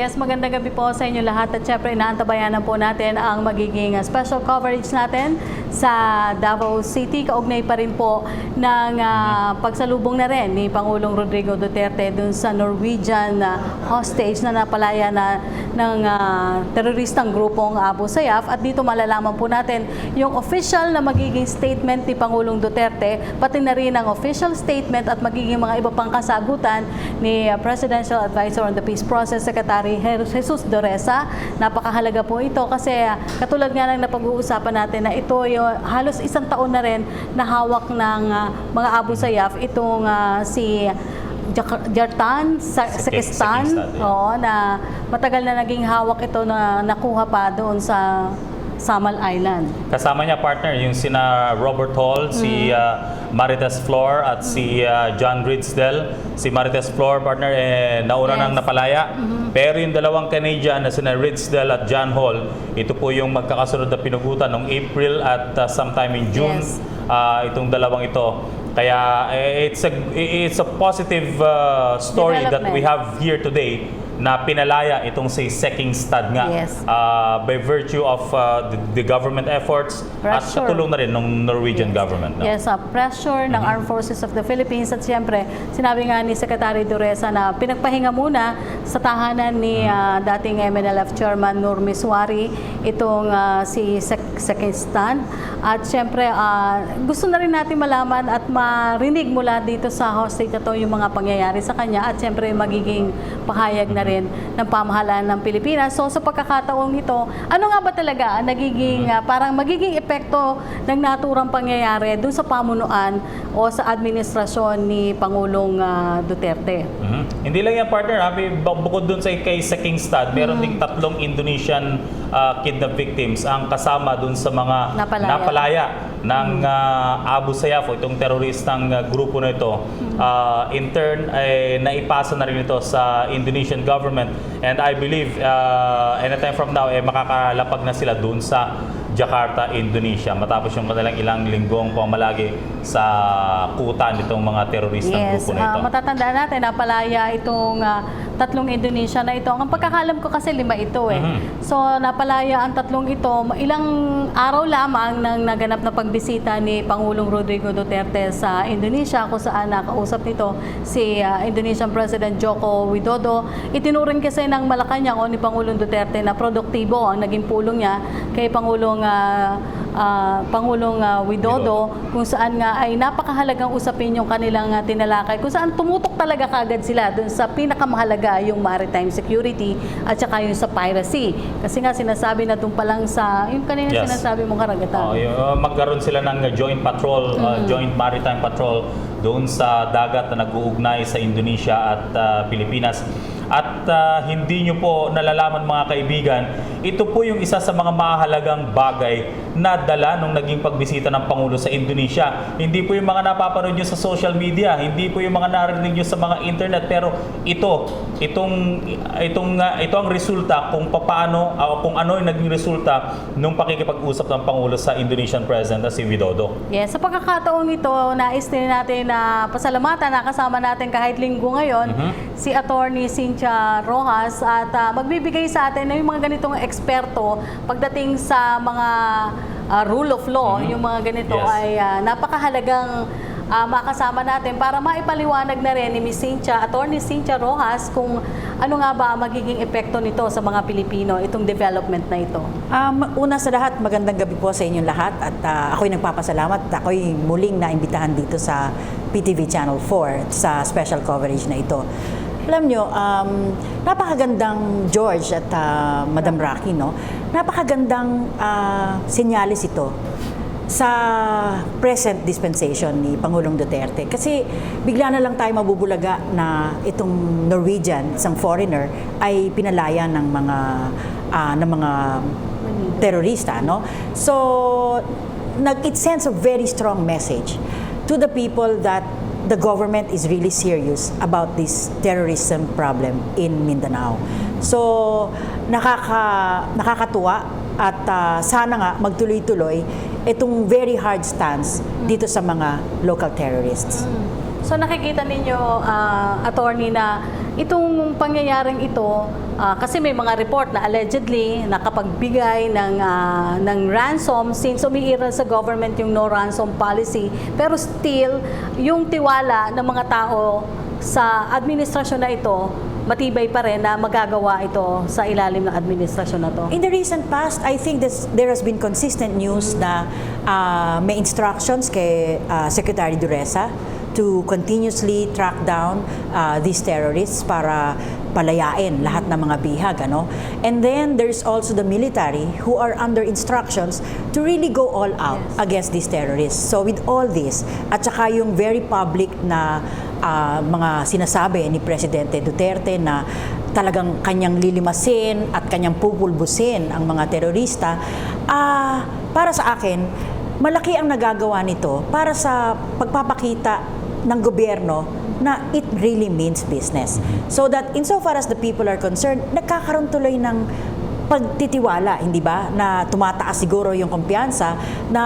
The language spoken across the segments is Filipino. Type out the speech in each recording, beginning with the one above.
Yes, magandang gabi po sa inyo lahat at syempre inaantabayanan po natin ang magiging special coverage natin sa Davao City. Kaugnay pa rin po ng pagsalubong na rin ni Pangulong Rodrigo Duterte dun sa Norwegian hostage na napalaya ng teroristang grupong Abu Sayyaf. At dito malalaman po natin yung official na magiging statement ni Pangulong Duterte, pati na rin ang official statement at magiging mga iba pang kasagutan ni Presidential Advisor on the Peace Process, Secretary Jesus Doresa. Napakahalaga po ito kasi katulad nga ng napag-uusapan natin na ito yung halos isang taon na rin na hawak ng mga Abu Sayyaf itong si Jartan Sekistan, na matagal na naging hawak ito na nakuha pa doon sa Samal Island. Kasama niya partner yung sina Robert Hall, si Marites Flor at si John Ridsdale. Si Marites Flor partner nauna nang napalaya. Pero yung dalawang Canadian na sina Ridsdale at John Hall, ito po yung magkakasunod na pinugutan noong April at sometime in June. Itong dalawang ito. Kaya it's a positive story that we have here today na pinalaya itong si Sekistan nga by virtue of the government efforts at katulong na rin ng Norwegian government. No? Yes, pressure ng Armed Forces of the Philippines at siyempre sinabi nga ni Secretary Doresa na pinagpahinga muna sa tahanan ni dating MNLF Chairman Nur Miswari itong si Sekistan. At siyempre gusto na rin natin malaman at marinig mula dito sa hostage na to yung mga pangyayari sa kanya at siyempre magiging pahayag na rin ng pamahalaan ng Pilipinas. So sa pagkakataong ito, ano nga ba talaga nagiging parang magiging epekto ng naturang pangyayari doon sa pamunuan o sa administrasyon ni Pangulong Duterte? Hindi lang yan partner, bukod doon sa kay Sekistan, meron ding 3 Indonesian kidnap victims ang kasama doon sa mga napalaya ng Abu Sayyaf o itong teroristang grupo na ito. In turn, naipasa na rin ito sa Indonesian government and I believe anytime from now makakalapag na sila doon sa Jakarta, Indonesia matapos yung kanilang ilang linggong pamalagi sa kutan nitong mga teroristang grupo na ito. Matatandaan natin na palaya itong 3 Indonesia na ito. Ang pagkakalam ko kasi 5 ito So napalaya ang 3 ito. Ilang araw lamang nang naganap na pagbisita ni Pangulong Rodrigo Duterte sa Indonesia kung saan nakausap nito si Indonesian President Joko Widodo. Itinuring kasi ng Malacanang o ni Pangulong Duterte na produktibo ang naging pulong niya kay Pangulong Widodo kung saan nga ay napakahalagang usapin yung kanilang tinalakay kung saan tumutok talaga kagad sila dun sa pinakamahalaga yung maritime security at saka yung sa piracy kasi nga sinasabi na dun pa lang sa yung kanina sinasabi mong karagatan. Magkaroon sila ng joint patrol, joint maritime patrol doon sa dagat na nag-uugnay sa Indonesia at Pilipinas. At hindi nyo po nalalaman mga kaibigan, ito po yung isa sa mga mahalagang bagay na dala nung naging pagbisita ng Pangulo sa Indonesia. Hindi po yung mga napapanood nyo sa social media, hindi po yung mga narinig nyo sa mga internet, pero ito ang resulta kung paano kung ano yung naging resulta nung pakikipag-usap ng Pangulo sa Indonesian President na si Widodo. Yes, sa pagkakataong ito, nais din natin na pasalamatan na kasama natin kahit linggo ngayon si Attorney Cynthia Rojas at magbibigay sa atin ng mga ganitong eksperto pagdating sa mga rule of law, yung mga ganito ay napakahalagang makasama natin para maipaliwanag na rin ni Attorney Cynthia Rojas kung ano nga ba magiging epekto nito sa mga Pilipino, itong development na ito. Una sa lahat, magandang gabi po sa inyong lahat at ako'y nagpapasalamat. Ako'y muling naimbitahan dito sa PTV Channel 4 sa special coverage na ito. Alam nyo, napakagandang George at Madam Rocky, no? Napakagandang senyales ito sa present dispensation ni Pangulong Duterte. Kasi bigla na lang tayo mabubulaga na itong Norwegian, isang foreigner, ay pinalaya ng mga terorista, no? So, it sends a very strong message to the people that the government is really serious about this terrorism problem in Mindanao. So, nakakatuwa at sana nga magtuloy-tuloy itong very hard stance dito sa mga local terrorists. So nakikita ninyo, attorney, na itong pangyayaring ito Kasi may mga report na allegedly nakapagbigay ng ransom since umiiral sa government yung no ransom policy. Pero still, yung tiwala ng mga tao sa administrasyon na ito, matibay pa rin na magagawa ito sa ilalim ng administrasyon na to. In the recent past, I think there has been consistent news na may instructions kay Secretary Duresa to continuously track down these terrorists para palayain lahat ng mga bihag, ano? And then there's also the military who are under instructions to really go all out against these terrorists. So with all this, at saka yung very public na mga sinasabi ni Presidente Duterte na talagang kanyang lilimasin at kanyang pupulbusin ang mga terorista, para sa akin, malaki ang nagagawa nito para sa pagpapakita ng gobyerno na it really means business. So that insofar as the people are concerned, nagkakaroon tuloy ng pagtitiwala, hindi ba? Na tumataas siguro yung kumpiyansa na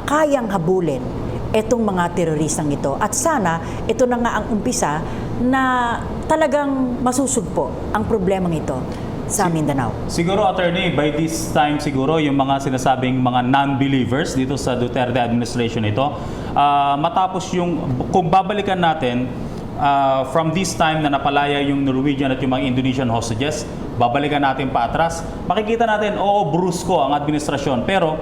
kayang habulin etong mga teroristang ito. At sana, ito na nga ang umpisa na talagang masusugpo ang problemang ito sa Mindanao. Siguro, Attorney, by this time siguro yung mga sinasabing mga non-believers dito sa Duterte administration ito, matapos yung, kung babalikan natin, from this time na napalaya yung Norwegian at yung mga Indonesian hostages, babalikan natin pa atras, makikita natin, oo, brusko ang administrasyon. Pero,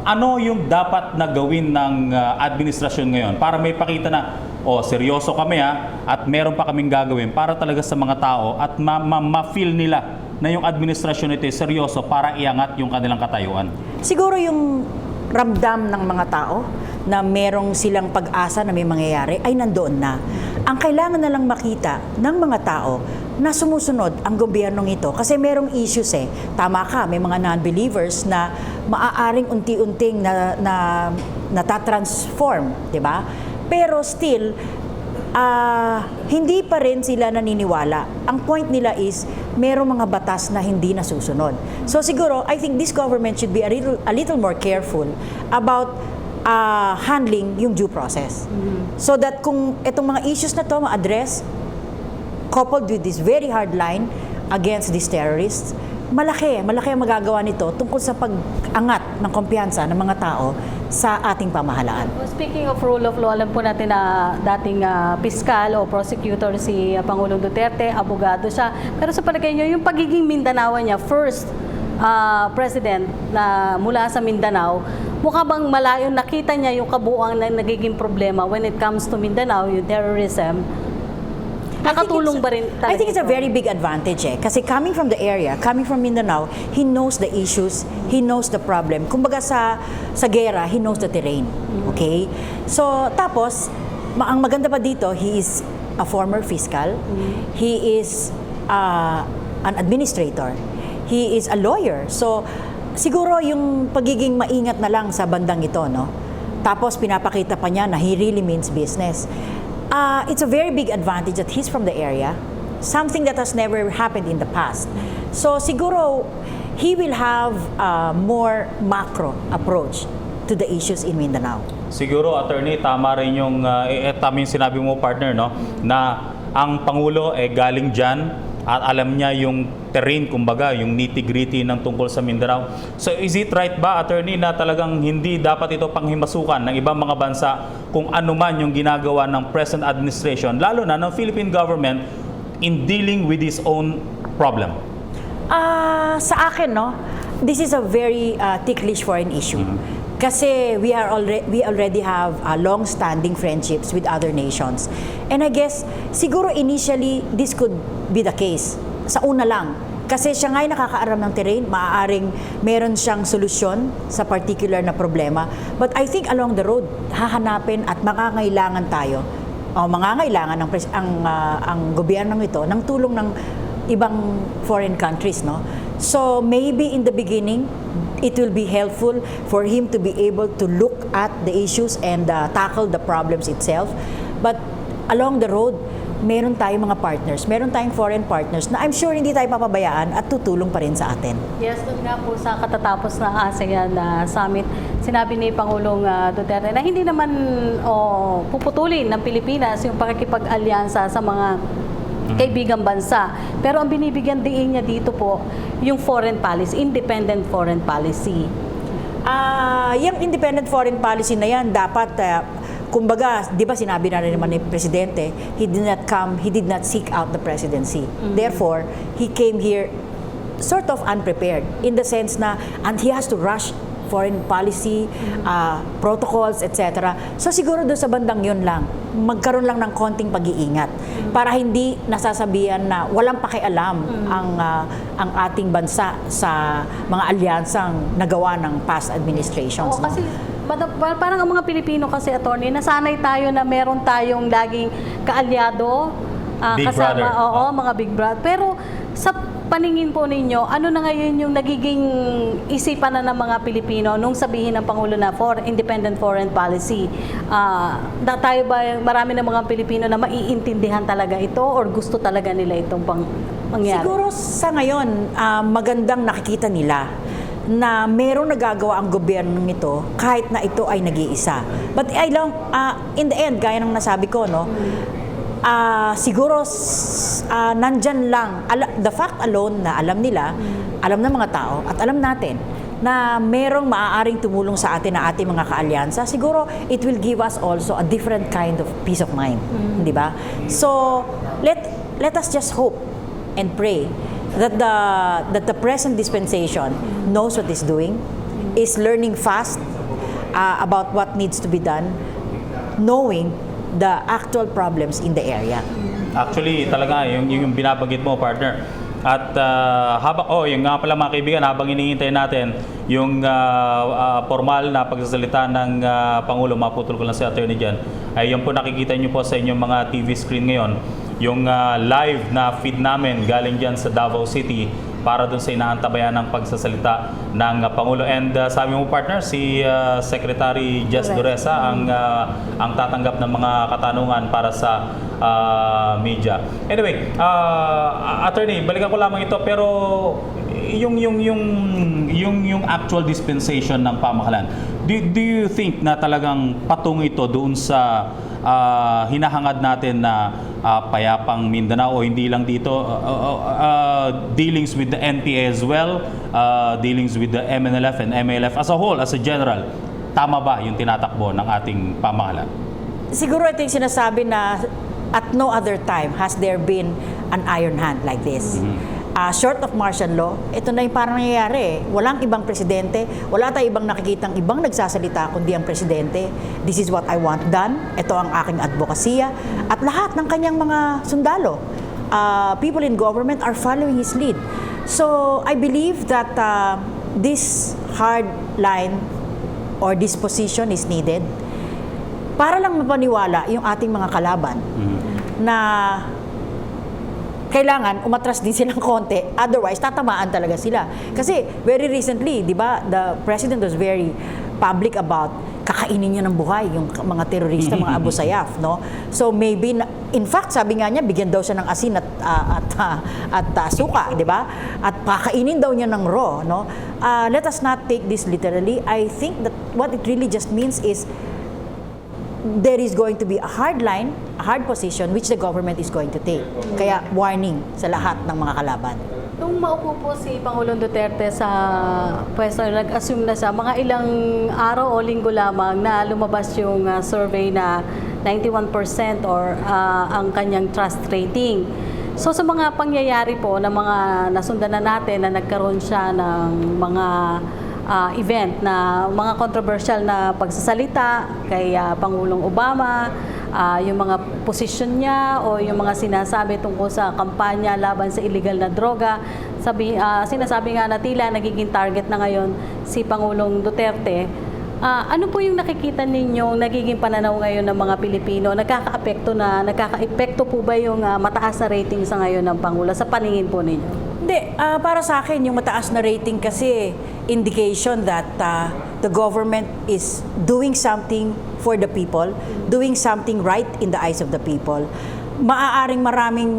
ano yung dapat na gawin ng administrasyon ngayon para may pakita na, seryoso kami at meron pa kaming gagawin para talaga sa mga tao at ma-feel nila na yung administrasyon ito seryoso para iangat yung kanilang katayuan? Siguro yung ramdam ng mga tao na merong silang pag-asa na may mangyayari ay nandoon na. Ang kailangan na lang makita ng mga tao na sumusunod ang gobyernong ito kasi merong issues Tama ka, may mga non-believers na maaaring unti-unting natatransform, di ba? Pero still, hindi pa rin sila naniniwala. Ang point nila is, merong mga batas na hindi nasusunod. So siguro, I think this government should be a little more careful about handling yung due process. So that kung itong mga issues na to ma-address, coupled with this very hard line against these terrorists, malaki ang magagawa nito tungkol sa pag-angat ng kumpiyansa ng mga tao sa ating pamahalaan. Speaking of rule of law, alam po natin na dating piskal o prosecutor si Pangulong Duterte, abogado siya. Pero sa palagay niyo, yung pagiging Mindanao niya, first president na mula sa Mindanao, mukha bang malayo nakita niya yung kabuuan na nagiging problema when it comes to Mindanao, yung terrorism? Nakatulong ba rin talaga? I think it's a very big advantage Kasi coming from the area, coming from Mindanao, he knows the issues, he knows the problem. Kumbaga sa gera, he knows the terrain. Okay? So, tapos, ang maganda pa dito, he is a former fiscal. He is an administrator. He is a lawyer. So, siguro yung pagiging maingat na lang sa bandang ito, no? Tapos, pinapakita pa niya na he really means business. It's a very big advantage that he's from the area, something that has never happened in the past. So siguro, he will have a more macro approach to the issues in Mindanao. Siguro, Attorney, tama rin yung tama yung sinabi mo, partner, no? Na ang Pangulo galing dyan at alam niya yung terrain, kumbaga, yung nitty-gritty ng tungkol sa Mindanao. So is it right ba, Attorney, na talagang hindi dapat ito panghimasukan ng ibang mga bansa kung ano man yung ginagawa ng present administration, lalo na ng Philippine government in dealing with its own problem? Sa akin, no, this is a very ticklish foreign issue. Kasi we already have long-standing friendships with other nations. And I guess, siguro initially, this could be the case. Sa una lang. Kasi siya nga'y nakakaaram ng terrain, maaaring meron siyang solusyon sa particular na problema. But I think along the road, hahanapin at mangangailangan tayo, mangangailangan ang gobyernong ito ng tulong ng ibang foreign countries, no? So maybe in the beginning, it will be helpful for him to be able to look at the issues and tackle the problems itself. But along the road, meron tayong mga partners, meron tayong foreign partners na I'm sure hindi tayo papabayaan at tutulong pa rin sa atin. Yes, doon nga po sa katatapos ng ASEAN Summit, sinabi ni Pangulong Duterte na hindi naman puputulin ng Pilipinas yung pakikipag-alyansa sa mga kaibigang bansa. Pero ang binibigyan diin niya dito po, yung foreign policy, independent foreign policy. Yung independent foreign policy na yan, dapat, kumbaga, di ba sinabi na rin naman ni Presidente, he did not seek out the presidency. Therefore, he came here sort of unprepared in the sense na, and he has to rush foreign policy, protocols, etc. So siguro doon sa bandang yun lang, magkaroon lang ng konting pag-iingat para hindi nasasabihan na walang pakialam ang ating bansa sa mga alyansang nagawa ng past administrations. Oo, kasi parang ang mga Pilipino kasi, attorney, nasanay tayo na meron tayong laging kaalyado, Big kasama, brother. oo, mga big brother. Pero sa paningin po ninyo, ano na ngayon yung nagiging isipan na ng mga Pilipino nung sabihin ng Pangulo na for independent foreign policy? Tayo ba, marami ng mga Pilipino na maiintindihan talaga ito or gusto talaga nila itong mangyari? Siguro sa ngayon, magandang nakikita nila na merong nagagawa ang gobyerno nito kahit na ito ay nag-iisa. But in the end, gaya ng nasabi ko, no, siguro nandyan lang, the fact alone na alam nila, alam ng mga tao at alam natin na merong maaaring tumulong sa atin na ating mga kaalyansa, siguro it will give us also a different kind of peace of mind, di ba? So let us just hope and pray that the present dispensation knows what it's doing, is learning fast about what needs to be done, knowing the actual problems in the area. Actually, talaga, yung binabanggit mo, partner. At yung nga pala mga kaibigan, habang hinihintay natin yung formal na pagsasalita ng Pangulo, maputol ko lang si attorney dyan, ay yung po nakikita nyo po sa inyong mga TV screen ngayon, yung live na feed namin galing dyan sa Davao City para dun sa inaantabayan ng pagsasalita ng Pangulo. And sabi mo, partner, si Secretary Jess Duresa ang tatanggap ng mga katanungan para sa media. Anyway, attorney, balikan ko lamang ito, pero yung actual dispensation ng pamahalaan, do you think na talagang patung ito doon sa hinahangad natin na payapang Mindanao, o hindi lang dito, dealings with the NPA as well, dealings with the MNLF and MALF as a whole, as a general, tama ba yung tinatakbo ng ating pamahalaan? Siguro ito yung sinasabi na at no other time has there been an iron hand like this. Short of martial law, ito na yung parang nangyayari. Walang ibang presidente, wala tayong ibang nakikitang ibang nagsasalita kundi ang presidente. This is what I want done. Ito ang aking advokasya. At lahat ng kanyang mga sundalo, people in government are following his lead. So I believe that this hard line or disposition is needed para lang mapaniwala yung ating mga kalaban na kailangan umatras din silang konti, otherwise tatamaan talaga sila. Kasi very recently, di ba, the president was very public about kakainin niya ng buhay yung mga terorista, mga Abu Sayyaf, no? So maybe, in fact, sabi nga niya, bigyan daw siya ng asin at suka, di ba? At kakainin daw niya ng raw, no? Let us not take this literally. I think that what it really just means is there is going to be a hard line, a hard position which the government is going to take. Kaya warning sa lahat ng mga kalaban. Nung maupo po si Pangulong Duterte sa pwesto, nag-assume na siya, mga ilang araw o linggo lamang na lumabas yung survey na 91% or ang kanyang trust rating. So sa mga pangyayari po na mga nasundan na natin na nagkaroon siya ng mga event na mga controversial na pagsasalita kay Pangulong Obama, yung mga posisyon niya o yung mga sinasabi tungkol sa kampanya laban sa illegal na droga. Sinasabi nga na tila nagiging target na ngayon si Pangulong Duterte. Ano po yung nakikita ninyong nagiging pananaw ngayon ng mga Pilipino? Nagkaka-epekto po ba yung mataas na rating sa ngayon ng Pangulo sa paningin po ninyo? Hindi, para sa akin, yung mataas na rating kasi indication that the government is doing something for the people, doing something right in the eyes of the people. Maaaring maraming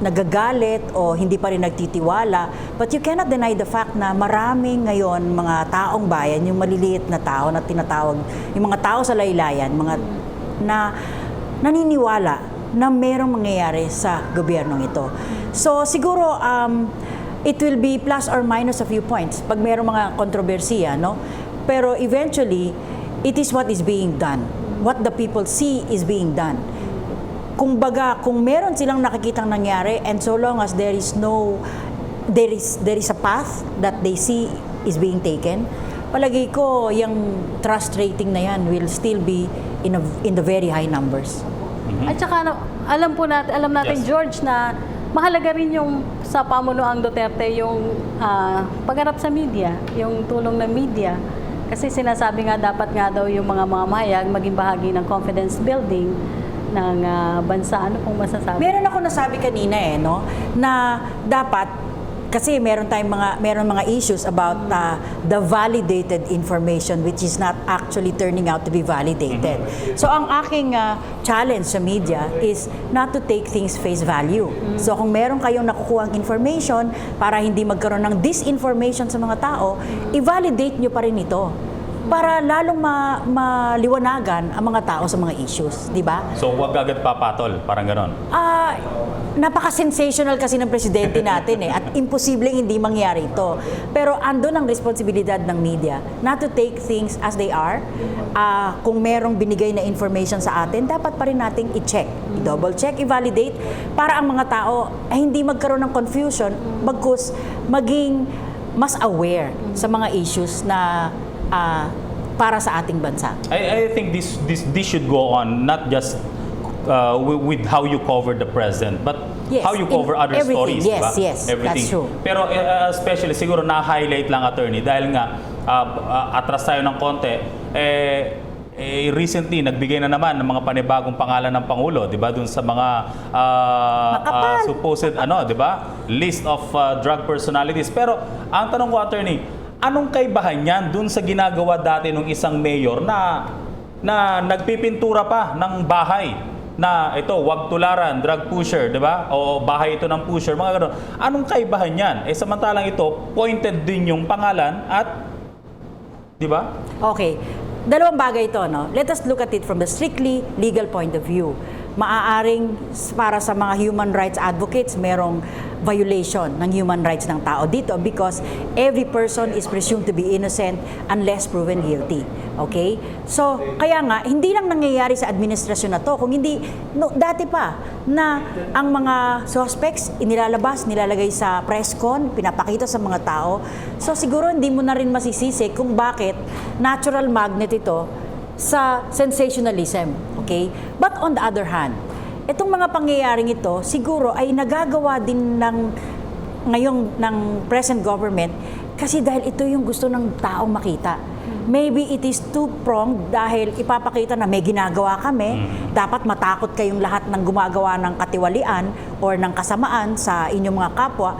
nagagalit o hindi pa rin nagtitiwala, but you cannot deny the fact na maraming ngayon mga taong bayan, yung maliliit na tao na tinatawag, yung mga tao sa laylayan, mga na naniniwala na merong mangyayari sa gobyernong ito. So siguro it will be plus or minus a few points pag merong mga kontrobersiya, no? Pero eventually, it is what is being done. What the people see is being done. Kung meron silang nakikitang nangyari, and so long as there is a path that they see is being taken, palagi ko yung trust rating na yan will still be in the very high numbers. At saka alam natin Yes. George na mahalaga rin yung sa pamunuang Duterte yung pagharap sa media, yung tulong ng media. Kasi sinasabi nga dapat nga daw yung mga mamahayag maging bahagi ng confidence building ng bansa. Ano pong masasabi? Meron ako nasabi kanina no, na dapat kasi meron mga issues about the validated information which is not actually turning out to be validated. So ang aking challenge sa media is not to take things face value. So kung meron kayong nakukuhang information para hindi magkaroon ng disinformation sa mga tao, i-validate nyo pa rin ito para lalong maliwanagan ang mga tao sa mga issues, di ba? So, wag agad papatol, parang ganon. Napaka-sensational kasi ng presidente natin at imposibleng hindi mangyari ito. Pero andun ang responsibilidad ng media not to take things as they are. Kung merong binigay na information sa atin, dapat pa rin nating i-check, i-double check, i-validate para ang mga tao ay hindi magkaroon ng confusion, bagkus maging mas aware sa mga issues na para sa ating bansa. I think this should go on not just with how you cover the president, but Yes, how you cover other everything. stories, Yes, diba? yes, Everything. that's true. Pero especially siguro na-highlight lang, attorney, dahil nga atras tayo ng konti, recently nagbigay na naman ng mga panibagong pangalan ng Pangulo, 'di ba? Doon sa mga supposed di ba? List of drug personalities. Pero ang tanong ko, attorney, anong kaibahan niyan doon sa ginagawa dati ng isang mayor na nagpipintura pa ng bahay na ito, wag tularan, drug pusher, di ba? O bahay ito ng pusher, mga gano'n. Anong kaibahan yan? Samantalang ito, pointed din yung pangalan at, di ba? Okay. Dalawang bagay ito, no? Let us look at it from the strictly legal point of view. Maaaring para sa mga human rights advocates, merong violation ng human rights ng tao dito because every person is presumed to be innocent unless proven guilty. Okay? So, kaya nga, hindi lang nangyayari sa administrasyon na to, kung hindi, dati pa, na ang mga suspects inilalabas, nilalagay sa press con, pinapakita sa mga tao. So, siguro hindi mo na rin masisisi kung bakit natural magnet ito sa sensationalism. Okay? But on the other hand, itong mga pangyayaring ito, siguro ay nagagawa din ng present government kasi dahil ito yung gusto ng taong makita. Maybe it is two-pronged dahil ipapakita na may ginagawa kami, dapat matakot kayong lahat ng gumagawa ng katiwalian or ng kasamaan sa inyong mga kapwa.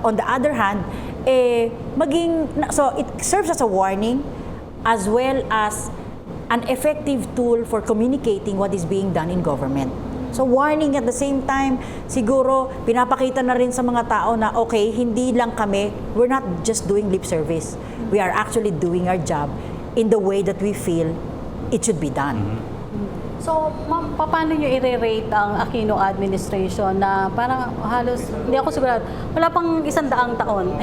On the other hand, so it serves as a warning as well as an effective tool for communicating what is being done in government. So warning at the same time, siguro pinapakita na rin sa mga tao na okay, hindi lang kami, we're not just doing lip service. We are actually doing our job in the way that we feel it should be done. So, ma'am, paano nyo i-rate ang Aquino administration na parang halos, hindi ako sigurado, wala pang 100 taon, 100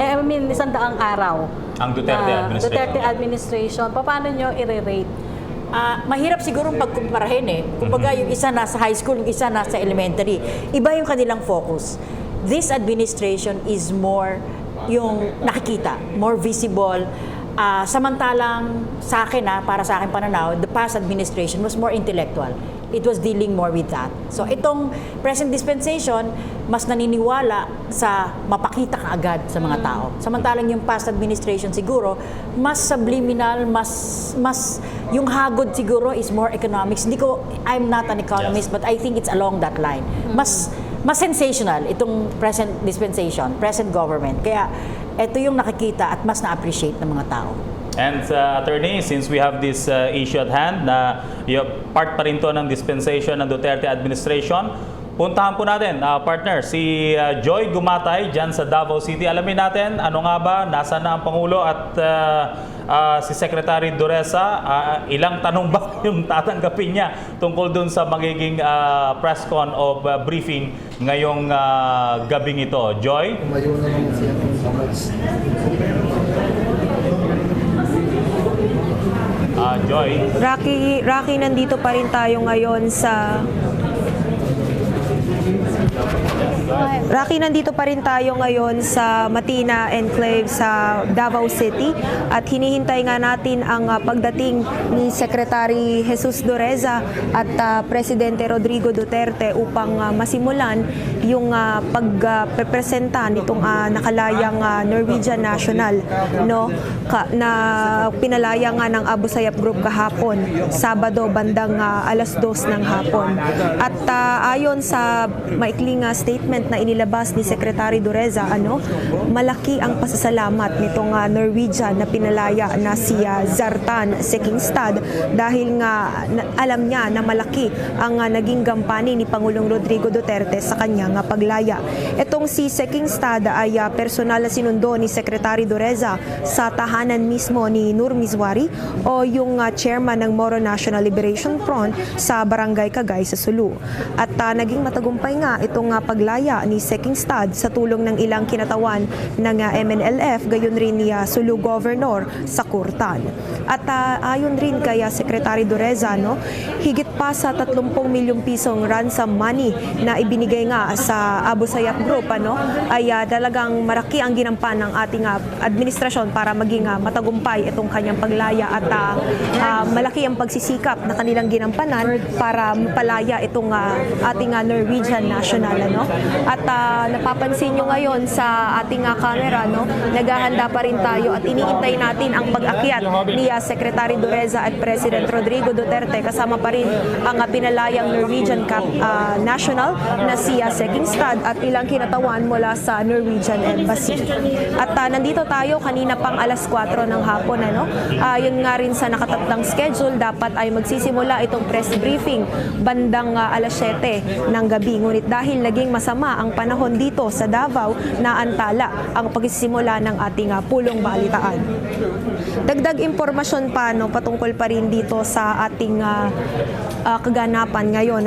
araw. Ang Duterte administration. Duterte administration, paano nyo i-rate? Mahirap sigurong pagkumparahin Kumbaga yung isa nasa high school, yung isa nasa elementary. Iba yung kanilang focus. This administration is more yung nakikita, more visible. Samantalang sa akin, para sa akin pananaw, the past administration was more intellectual. It was dealing more with that. So itong present dispensation, mas naniniwala sa mapakita kaagad sa mga tao. Samantalang yung past administration siguro, mas subliminal, mas yung hagod siguro is more economics. I'm not an economist, but I think it's along that line. Mas sensational itong present dispensation, present government. Kaya ito yung nakikita at mas na-appreciate ng mga tao. And attorney, since we have this issue at hand na part pa rin to ng dispensation ng Duterte administration, puntahan po natin, partner, si Joy Gumatay dyan sa Davao City. Alamin natin, ano nga ba, nasa na ang Pangulo at si Secretary Duresa, ilang tanong ba yung tatanggapin niya tungkol dun sa magiging press con o briefing ngayong gabing ito. Joy? Joy? Rocky, nandito pa rin tayo ngayon sa Matina Enclave sa Davao City at hinihintay nga natin ang pagdating ni Secretary Jesus Dureza at Presidente Rodrigo Duterte upang masimulan yung pagprepresenta nitong nakalayang Norwegian national na pinalaya nga ng Abu Sayyaf Group kahapon, Sabado bandang 2:00 ng hapon. At ayon sa maikling statement na inilabas ni Secretary Dureza, malaki ang pasasalamat nitong Norwegian na pinalaya na si Zartan Sekingstad dahil nga alam niya na malaki ang naging gampani ni Pangulong Rodrigo Duterte sa kanyang paglaya. Itong si Sekingstad ay personal na sinundo ni Secretary Dureza sa tahanan mismo ni Nur Mizwari o yung chairman ng Moro National Liberation Front sa Barangay Cagay sa Sulu. At naging matagumpay nga itong paglaya ni Sekingstad sa tulong ng ilang kinatawan ng MNLF, gayon rin ni Sulu Governor sa Kurtan. At ayon rin kay Secretary Dureza, higit pa sa 30 milyong pisong ransom money na ibinigay nga sa Abu Sayyaf Group, ay talagang maraki ang ginampan ng ating administrasyon para maging matagumpay itong kanyang paglaya at malaki ang pagsisikap na kanilang ginampanan para mapalaya itong ating Norwegian national. At napapansin nyo ngayon sa ating camera, naghahanda pa rin tayo at iniintay natin ang pag-akyat ni Secretary Dureza at President Rodrigo Duterte, kasama pa rin ang pinalayang Norwegian national na si Sekingstad at ilang kinatawan mula sa Norwegian Embassy. At nandito tayo kanina pang 4:00 ng hapon. Yun nga rin sa nakatatlang schedule, dapat ay magsisimula itong press briefing bandang 7:00 ng gabi. Ngunit dahil naging masama ang panahon dito sa Davao, naantala ang pagsisimula ng ating pulong balitaan. Dagdag impormasyon pa patungkol pa rin dito sa ating kaganapan ngayon.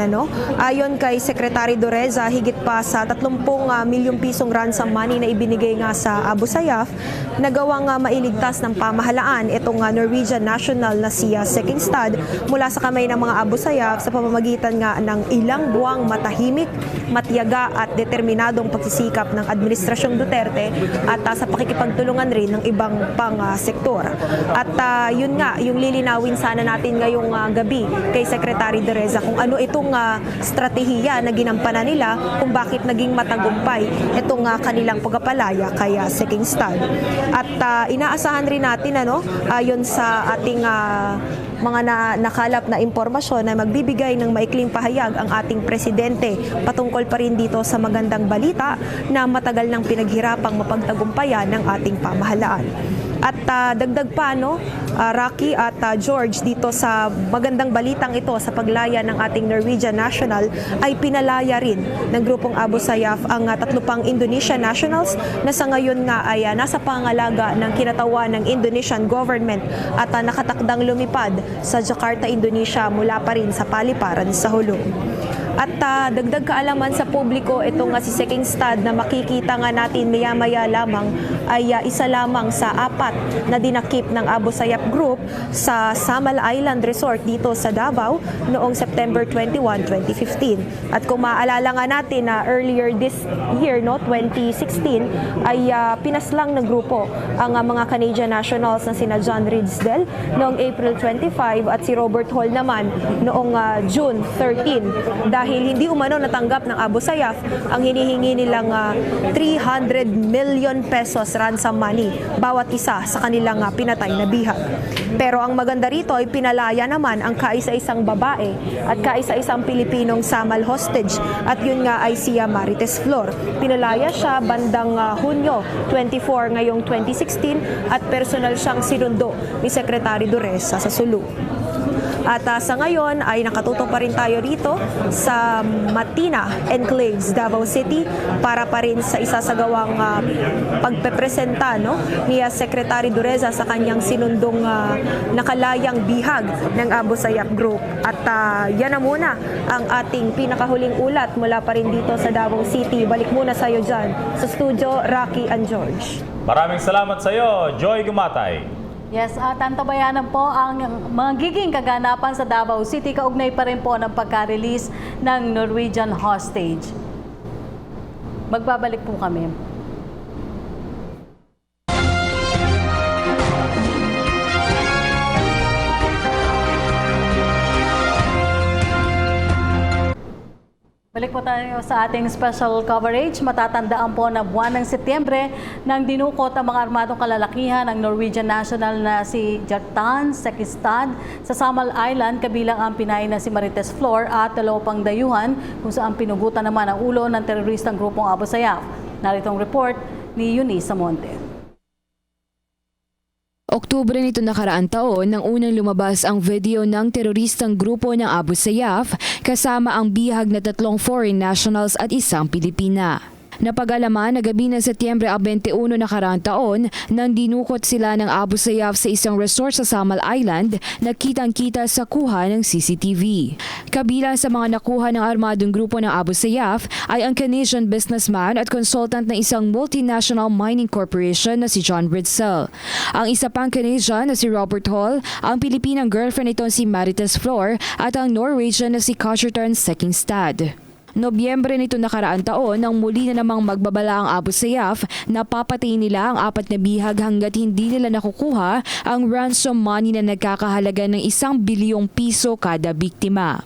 Ayon kay Secretary Dureza, higit pa sa 30 milyong pisong ransom money na ibinigay nga sa Abu Sayyaf, nagawang mailigtas ng pamahalaan itong Norwegian national na si Sekingstad mula sa kamay ng mga Abu Sayyaf sa pamamagitan nga ng ilang buwang matahimik, matiyaga at determinadong pagsisikap ng Administrasyong Duterte at sa pakikipagtulungan rin ng ibang pang sektor. At yun nga, yung lilinawin sana natin ngayong gabi kay Secretary Dureza kung ano itong stratehiya na ginampanan nila kung bakit naging matagumpay itong kanilang pagpapalaya kay Sekingstad. At inaasahan rin natin ayon sa ating mga nakalap na impormasyon na magbibigay ng maikling pahayag ang ating presidente patungkol pa rin dito sa magandang balita na matagal nang pinaghirapang mapagtagumpayan ng ating pamahalaan. At dagdag pa, Rocky at George, dito sa magandang balitang ito sa paglaya ng ating Norwegian national, ay pinalaya rin ng grupong Abu Sayyaf ang 3 pang Indonesian nationals na sa ngayon nga ay nasa pangalaga ng kinatawan ng Indonesian government at nakatakdang lumipad sa Jakarta, Indonesia mula pa rin sa paliparan sa Hulu. At dagdag kaalaman sa publiko, itong si Sekingstad na makikita nga natin maya-maya lamang ay isa lamang sa 4 na dinakip ng Abu Sayyaf Group sa Samal Island Resort dito sa Davao noong September 21, 2015. At kung maaalala nga natin na earlier this year, 2016, ay pinaslang ng grupo ang mga Canadian nationals na sina John Ridsdale noong April 25 at si Robert Hall naman noong June 13. Dahil hindi umano natanggap ng Abu Sayyaf ang hinihingi nilang 300 million pesos ransom money bawat isa sa kanilang pinatay na bihag. Pero ang maganda rito ay pinalaya naman ang kaisa-isang babae at kaisa-isang Pilipinong Samal hostage at yun nga ay si Marites Flor. Pinalaya siya bandang Hunyo 24 ngayong 2016 at personal siyang sinundo ni Secretary Dureza sa Sulu. At sa ngayon ay nakatutok pa rin tayo rito sa Matina Enclaves, Davao City para pa rin sa isasagawang pagpepresenta ni Secretary Dureza sa kanyang sinundong nakalayang bihag ng Abu Sayyaf Group. At yan na muna ang ating pinakahuling ulat mula pa rin dito sa Davao City. Balik muna sa iyo dyan sa studio, Rocky and George. Maraming salamat sa iyo, Joy Gumatay. Yes, at antabayanan po ang magiging kaganapan sa Davao City kaugnay pa rin po ng pagka-release ng Norwegian hostage. Magbabalik po kami. Balik po tayo sa ating special coverage. Matatandaan po na buwan ng Setyembre nang dinukot ang mga armadong kalalakihan ng Norwegian national na si Kjartan Sekistad sa Samal Island, kabilang ang Pinay na si Marites Flor at dalawa pang dayuhan kung saan pinugutan naman ang ulo ng teroristang grupong Abu Sayyaf. Narito ang report ni Eunice Samonte. Oktubre nito nakaraang taon nang unang lumabas ang video ng teroristang grupo ng Abu Sayyaf kasama ang bihag na 3 foreign nationals at isang Pilipina. Napag-alaman na gabi ng Setyembre 21 nakaraang taon nang dinukot sila ng Abu Sayyaf sa isang resort sa Samal Island na kitang-kita sa kuha ng CCTV. Kabilang sa mga nakuha ng armadong grupo ng Abu Sayyaf ay ang Canadian businessman at consultant ng isang multinational mining corporation na si John Ritzel. Ang isa pang Canadian na si Robert Hall, ang Pilipinang girlfriend nito si Marites Flor at ang Norwegian na si Kjartan Sekistad. Nobyembre nito nakaraang taon nang muli na namang magbabala ang Abu Sayyaf na papatayin nila ang 4 na bihag hanggat hindi nila nakukuha ang ransom money na nagkakahalaga ng 1 bilyong piso kada biktima.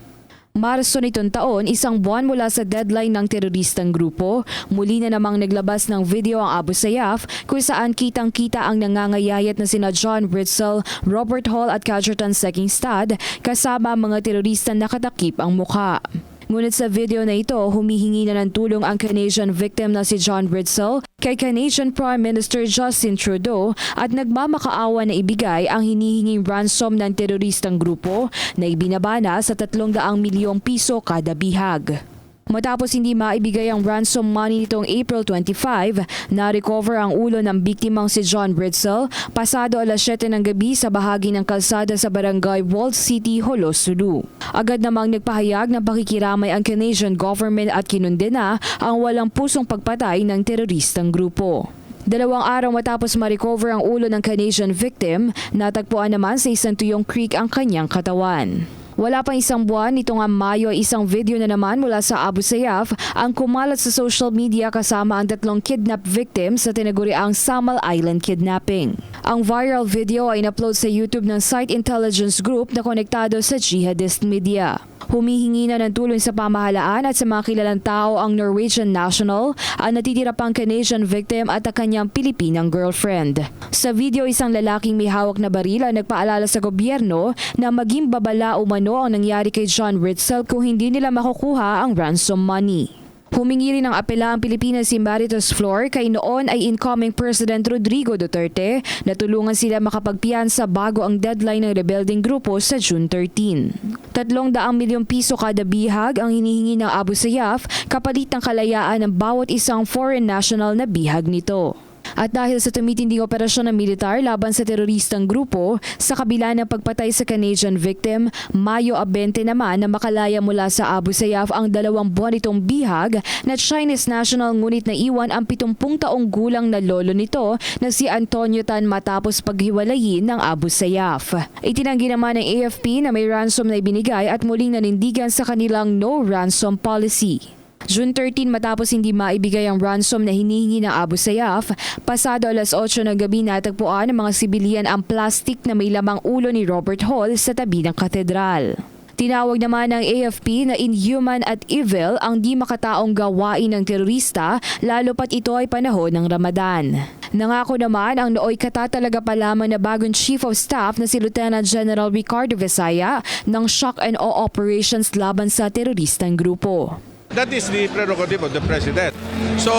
Marso nitong taon, 1 buwan mula sa deadline ng teroristang grupo, muli na namang naglabas ng video ang Abu Sayyaf kung saan kitang-kita ang nangangayayat na sina John Ritzel, Robert Hall at Kjartan Sekistad kasama ang mga teroristang nakatakip ang mukha. Ngunit sa video na ito, humihingi na ng tulong ang Canadian victim na si John Ritzel kay Canadian Prime Minister Justin Trudeau at nagmamakaawa na ibigay ang hinihinging ransom ng teroristang grupo na ibinabana sa 300 milyong piso kada bihag. Matapos hindi maibigay ang ransom money nitong April 25, na-recover ang ulo ng biktimang si John Ritzel pasado alas 7 ng gabi sa bahagi ng kalsada sa barangay Walled City, Holosulu. Agad namang nagpahayag ng pakikiramay ang Canadian government at kinundena ang walang pusong pagpatay ng teroristang grupo. 2 araw matapos ma-recover ang ulo ng Canadian victim, natagpuan naman sa isang tuyong creek ang kanyang katawan. Wala pang 1 buwan, nitong Mayo ay isang video na naman mula sa Abu Sayyaf ang kumalat sa social media kasama ang 3 kidnap victims sa tinaguriang Samal Island kidnapping. Ang viral video ay in-upload sa YouTube ng Site Intelligence Group na konektado sa jihadist media. Humihingi na ng tulong sa pamahalaan at sa mga kilalang tao ang Norwegian national, ang natitira pang Canadian victim at ang kanyang Pilipinang girlfriend. Sa video, isang lalaking may hawak na baril ang nagpaalala sa gobyerno na maging babala umano ang nangyari kay John Ritzel kung hindi nila makukuha ang ransom money. Humingi rin ng apela ang Pilipinas si Marites Flor kay noon ay incoming President Rodrigo Duterte na tulungan sila makapagpiyansa bago ang deadline ng rebelding grupo sa June 13. 300 milyong piso kada bihag ang hinihingi ng Abu Sayyaf kapalit ng kalayaan ng bawat isang foreign national na bihag nito. At dahil sa tumitinding operasyon ng militar laban sa teroristang grupo, sa kabila ng pagpatay sa Canadian victim, Mayo 20 naman na makalaya mula sa Abu Sayyaf ang 2 buwan itong bihag na Chinese national ngunit naiwan ang 70 taong gulang na lolo nito na si Antonio Tan matapos paghiwalayin ng Abu Sayyaf. Itinanggi naman ng AFP na may ransom na ibinigay at muling nanindigan sa kanilang no ransom policy. June 13 matapos hindi maibigay ang ransom na hinihingi ng Abu Sayyaf, pasado alas 8 ng gabi natagpuan ng mga sibilyan ang plastic na may lamang ulo ni Robert Hall sa tabi ng katedral. Tinawag naman ng AFP na inhuman at evil ang di makataong gawain ng terorista lalo pat ito ay panahon ng Ramadan. Nangako naman ang nooy katatalaga pa lamang na bagong Chief of Staff na si Lieutenant General Ricardo Visaya ng shock and awe operations laban sa teroristang grupo. That is the prerogative of the President. So,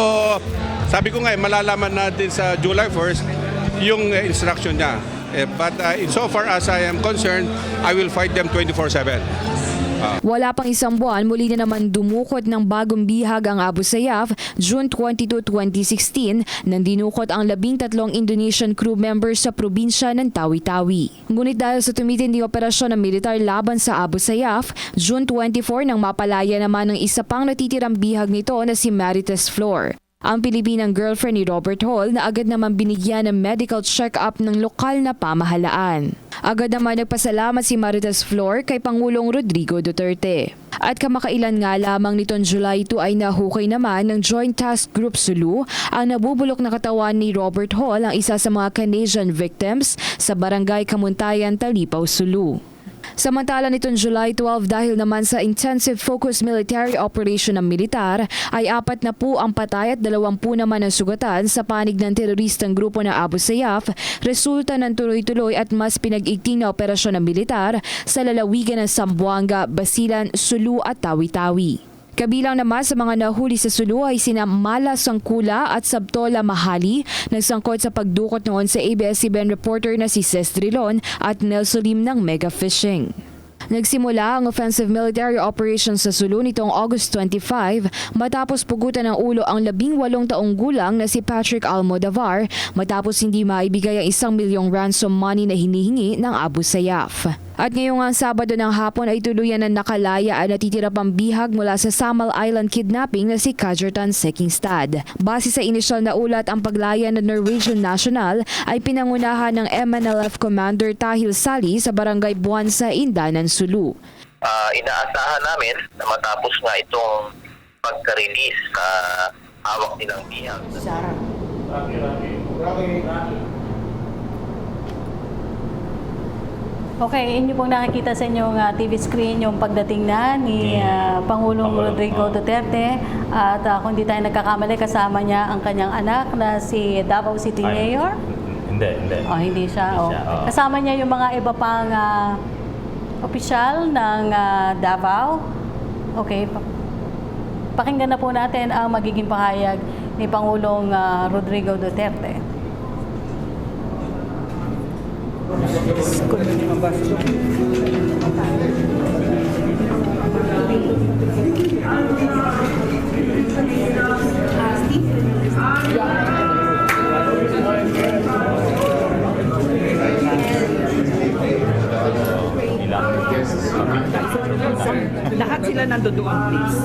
sabi ko nga, malalaman natin sa July 1st yung instruction niya. But insofar as I am concerned, I will fight them 24/7. Wala pang isang buwan, muli na naman dumukot ng bagong bihag ang Abu Sayyaf June 22, 2016 nang dinukot ang 13 Indonesian crew members sa probinsya ng Tawi-Tawi. Ngunit dahil sa tumitinding operasyon ng militar laban sa Abu Sayyaf, June 24 nang mapalaya naman ng isa pang natitirang bihag nito na si Marites Flor. Ang Pilipinang girlfriend ni Robert Hall na agad naman binigyan ng medical check-up ng lokal na pamahalaan. Agad naman nagpasalamat si Marites Flor kay Pangulong Rodrigo Duterte. At kamakailan nga lamang nitong July 2 ay nahukay naman ng Joint Task Group Sulu ang nabubulok na katawan ni Robert Hall, ang isa sa mga Canadian victims sa Barangay Kamuntayan, Talipaw, Sulu. Samantala nitong July 12 dahil naman sa intensive focus military operation ng militar ay 4 na po ang patay at 20 naman ang sugatan sa panig ng teroristang grupo na Abu Sayyaf, resulta ng tuloy-tuloy at mas pinag-igting na operasyon ng militar sa lalawigan ng Zamboanga, Basilan, Sulu at Tawi-Tawi. Kabilang naman sa mga nahuli sa Sulu ay sina Mala Sangkula at Sabtola Mahali, nagsangkot sa pagdukot noon sa ABS-CBN reporter na si Ces Drilon at Nelson Lim ng Mega Fishing. Nagsimula ang offensive military operation sa Sulu nitong August 25 matapos pugutan ng ulo ang 18 taong gulang na si Patrick Almodovar matapos hindi maibigay ang 1 milyong ransom money na hinihingi ng Abu Sayyaf. At ngayong ang Sabado ng hapon ay tuluyan na nakalaya ang natitira pang bihag mula sa Samal Island kidnapping na si Kajertan Sekingstad. Base sa inisyal na ulat, ang paglaya ng Norwegian National ay pinangunahan ng MNLF Commander Tahil Sali sa Barangay Buansa, Indanan, Sulu. Inaasahan namin na matapos nga itong pagka-release sa hawak nilang bihag. Okay, inyo pong nakikita sa inyong TV screen yung pagdating na ni Pangulong Rodrigo Duterte at kung di tayo nagkakamali kasama niya ang kanyang anak na si Davao City Mayor. Hindi. Oh, hindi siya. Hindi Oh. siya, oo. Kasama niya yung mga iba pang opisyal ng Davao. Okay, pakinggan na po natin ang magiging pahayag ni Pangulong Rodrigo Duterte. Lahat sila nandoon, please.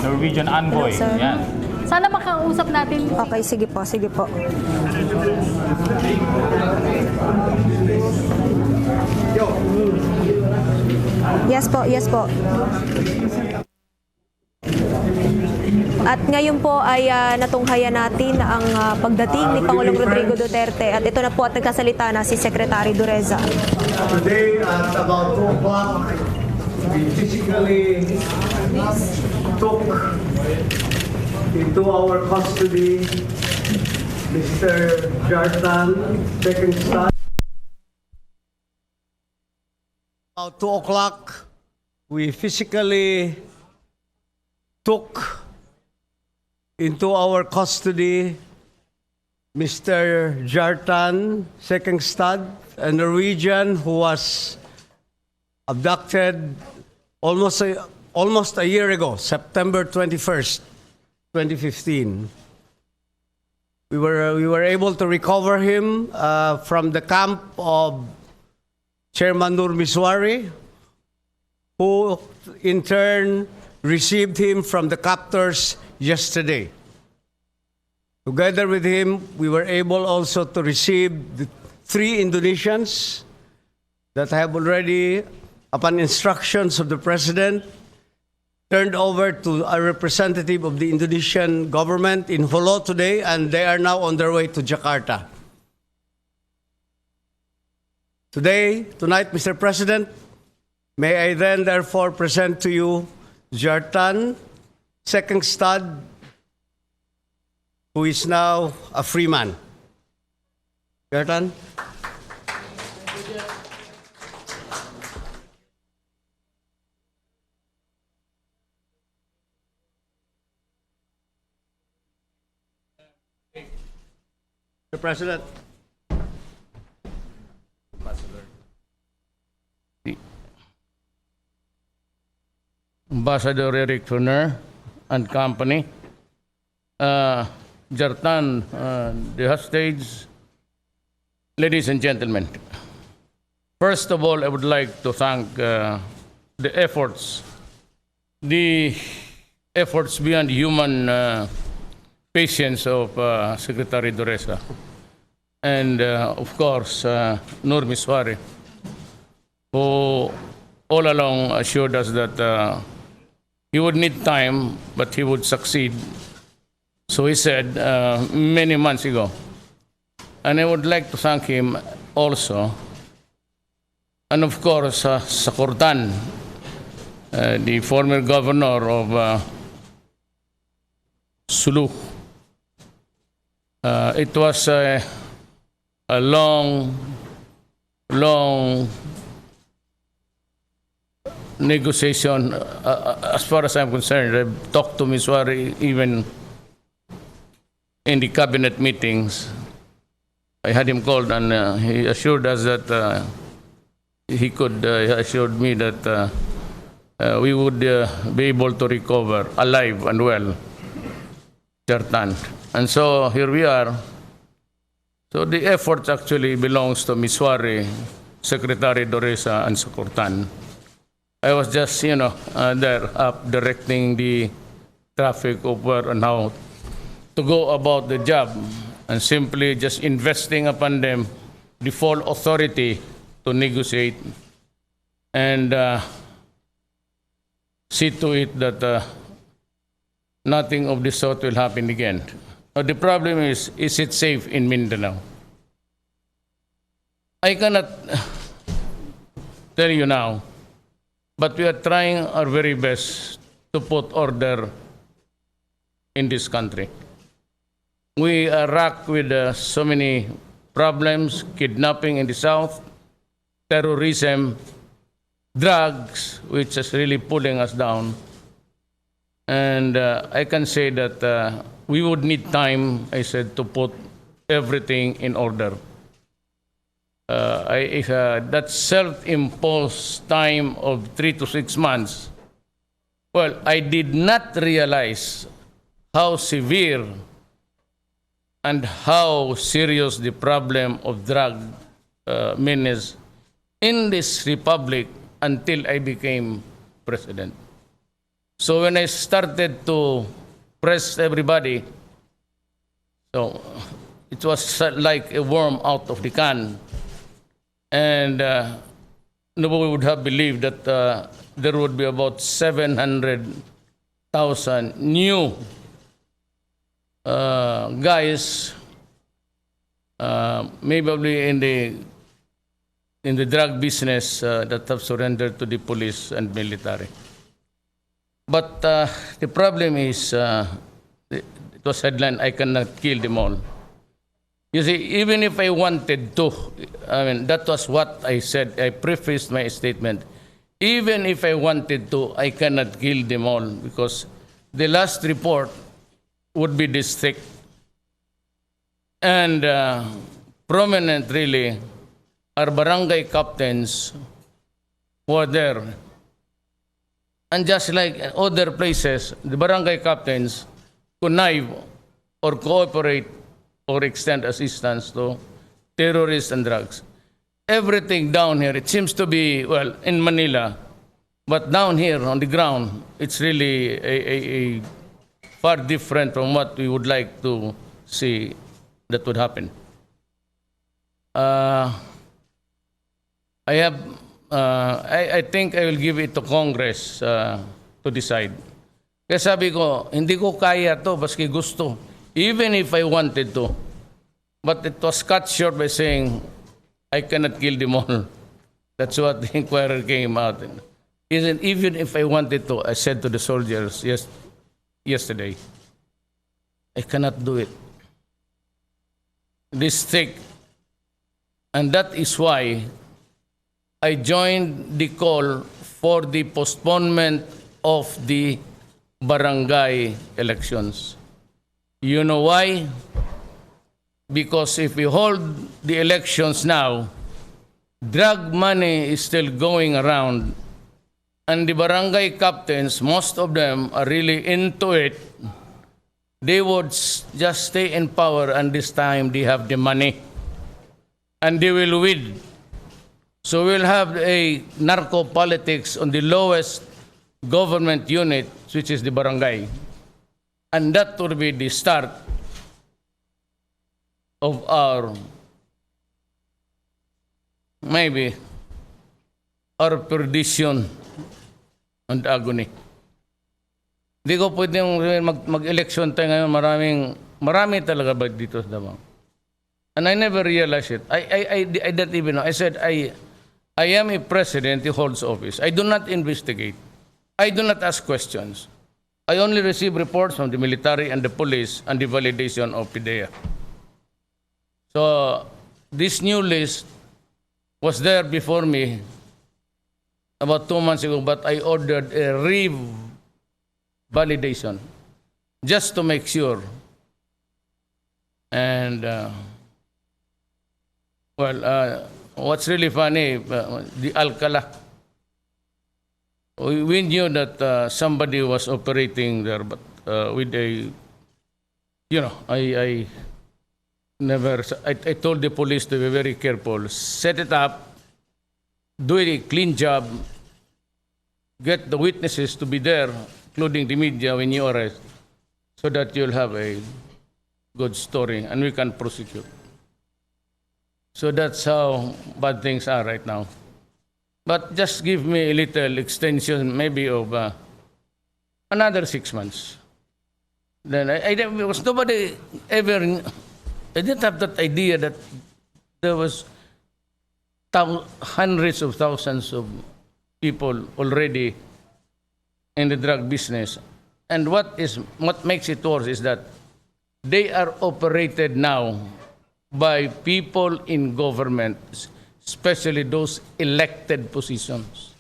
Norwegian envoy. Hello, sir. Yan. Sana makausap natin. Okay, sige po, sige po. Yes po, yes po. At ngayon po ay natunghayan natin ang pagdating ni Pangulong Rodrigo Duterte at ito na po at nagkasalita na si Secretary Dureza. Today at about 2 o'clock, we physically took into our custody Mr. Jartan Sekingstad. About 2 o'clock, we physically took into our custody Mr. Jartan Sekingstad, a Norwegian who was abducted almost a year ago, September 21st, 2015. We were able to recover him from the camp of Chairman Nur Miswari, who in turn received him from the captors yesterday. Together with him, we were able also to receive the 3 Indonesians that have already, upon instructions of the President, turned over to a representative of the Indonesian government in Holo today, and they are now on their way to Jakarta. Tonight, Mr. President, May I then therefore present to you Jartan, second stud, who is now a free man. Jartan? Mr. President. Ambassador Eric Turner and company, Jartan, the hostage, ladies and gentlemen. First of all, I would like to thank the efforts beyond human patience of Secretary Dureza and of course Nur Miswari, who all along assured us that he would need time, but he would succeed. So he said many months ago. And I would like to thank him also. And of course, Sakurtan, the former governor of Sulu. It was a long negotiation. As far as I'm concerned, I've talked to Miswari even in the cabinet meetings. I had him called and he assured us that he assured me that we would be able to recover alive and well Jartan. And so here we are. So the effort actually belongs to Miswari, Secretary Dureza, and Sakurtan. I was just, there up directing the traffic of where and how to go about the job and simply just investing upon them the full authority to negotiate and see to it that nothing of this sort will happen again. The problem is it safe in Mindanao? I cannot tell you now, but we are trying our very best to put order in this country. We are racked with so many problems: kidnapping in the south, terrorism, drugs, which is really pulling us down. And I can say that we would need time, I said, to put everything in order. That self-imposed time of 3 to 6 months, well, I did not realize how severe and how serious the problem of drug menace in this republic until I became president. So when I started to press everybody, so it was like a worm out of the can. And nobody would have believed that there would be about 700,000 new guys, maybe in the drug business that have surrendered to the police and military. But the problem is, it was headline, I cannot kill them all. You see, even if I wanted to, that was what I said. I prefaced my statement. Even if I wanted to, I cannot kill them all because the last report would be this thick. And prominent, really, are barangay captains who are there. And just like other places, the barangay captains connive or cooperate or extend assistance to terrorists and drugs. Everything down here, it seems to be, well, in Manila, but down here on the ground, it's really a far different from what we would like to see that would happen. I think I will give it to Congress to decide. Kaya sabi ko, hindi ko kaya to, baski gusto. Even if I wanted to. But it was cut short by saying, I cannot kill them all. That's what the inquiry came out. Isn't even if I wanted to, I said to the soldiers yesterday, I cannot do it. This thick. And that is why I joined the call for the postponement of the barangay elections. You know why? Because if we hold the elections now, drug money is still going around, and the barangay captains, most of them are really into it. They would just stay in power, and this time they have the money, and they will win. So we'll have a narco politics on the lowest government unit, which is the barangay. And that will be the start of our, maybe, our perdition and agony. Di ko pwedeng mag-election tayo ngayon, marami talaga ba dito sa Davao. And I never realized it. I didn't even know. I said, I am a president who holds office. I do not investigate. I do not ask questions. I only receive reports from the military and the police and the validation of PIDEA. So this new list was there before me about 2 months ago, but I ordered a revalidation just to make sure. And what's really funny, the Alcala, we knew that somebody was operating there, but with a, I told the police to be very careful. Set it up, do a clean job, get the witnesses to be there, including the media when you arrest, so that you'll have a good story and we can prosecute. So that's how bad things are right now. But just give me a little extension, maybe of another 6 months. Then because nobody ever, I didn't have that idea that there was hundreds of thousands of people already in the drug business. And what makes it worse is that they are operated now by people in government, especially those elected positions.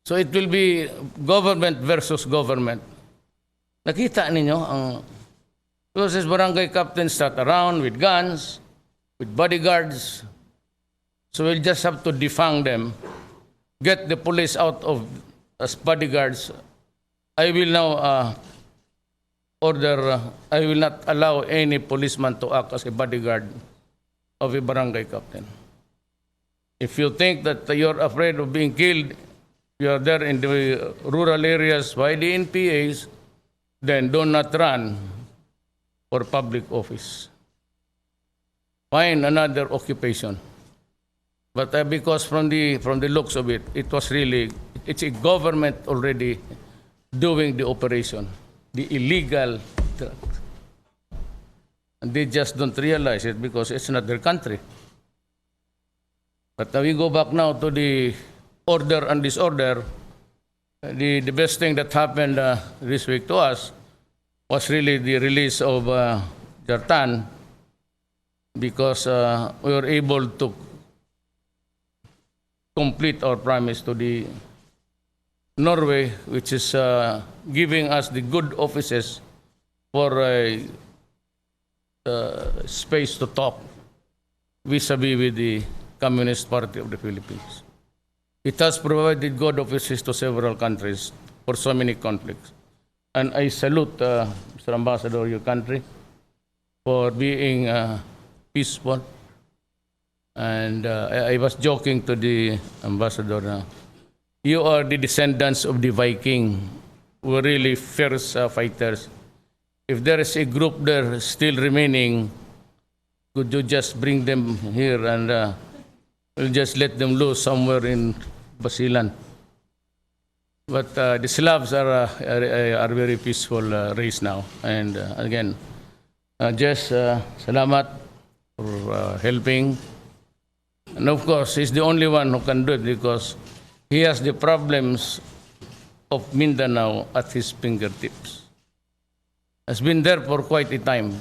So it will be government versus government. Nakita ninyo ang because barangay captains start around with guns, with bodyguards. So we'll just have to defang them, get the police out of as bodyguards. I will now order, I will not allow any policeman to act as a bodyguard of a barangay captain. If you think that you're afraid of being killed, you are there in the rural areas by the NPAs, then do not run for public office. Find another occupation. But because from the looks of it, it was really, it's a government already doing the operation, the illegal drugs. And they just don't realize it because it's not their country. But we go back now to the order and disorder. The best thing that happened this week to us was really the release of Jartan, because we were able to complete our promise to the Norway, which is giving us the good offices for space to talk vis-a-vis with the Communist Party of the Philippines. It has provided good offices to several countries for so many conflicts. And I salute, Mr. Ambassador, your country for being peaceful. And I was joking to the ambassador, you are the descendants of the Viking, who were really fierce fighters. If there is a group there still remaining, could you just bring them here and we'll just let them loose somewhere in Basilan? But the Slavs are a very peaceful race now. And again, Jess, salamat for helping. And of course, he's the only one who can do it because he has the problems of Mindanao at his fingertips. Has been there for quite a time.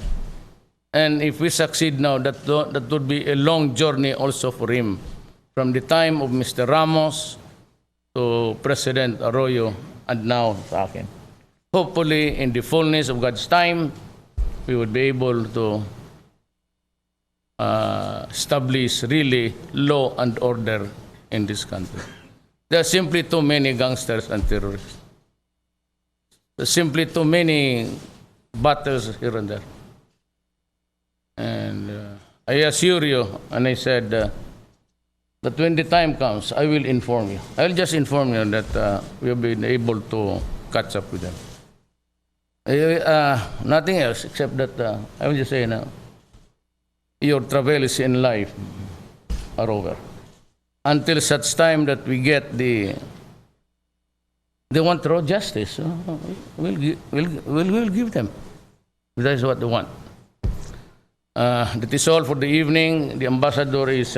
And if we succeed now, that would be a long journey also for him. From the time of Mr. Ramos to President Arroyo and now sa akin. Hopefully, in the fullness of God's time, we would be able to establish really law and order in this country. There are simply too many gangsters and terrorists. There are simply too many battles here and there. And I assure you, and I said, that when the time comes, I will inform you. I will just inform you that we have been able to catch up with them. Nothing else except that I will just say now, your travels in life are over. Until such time that we get they want raw justice, we'll give them. That is what they want. That is all for the evening. The ambassador is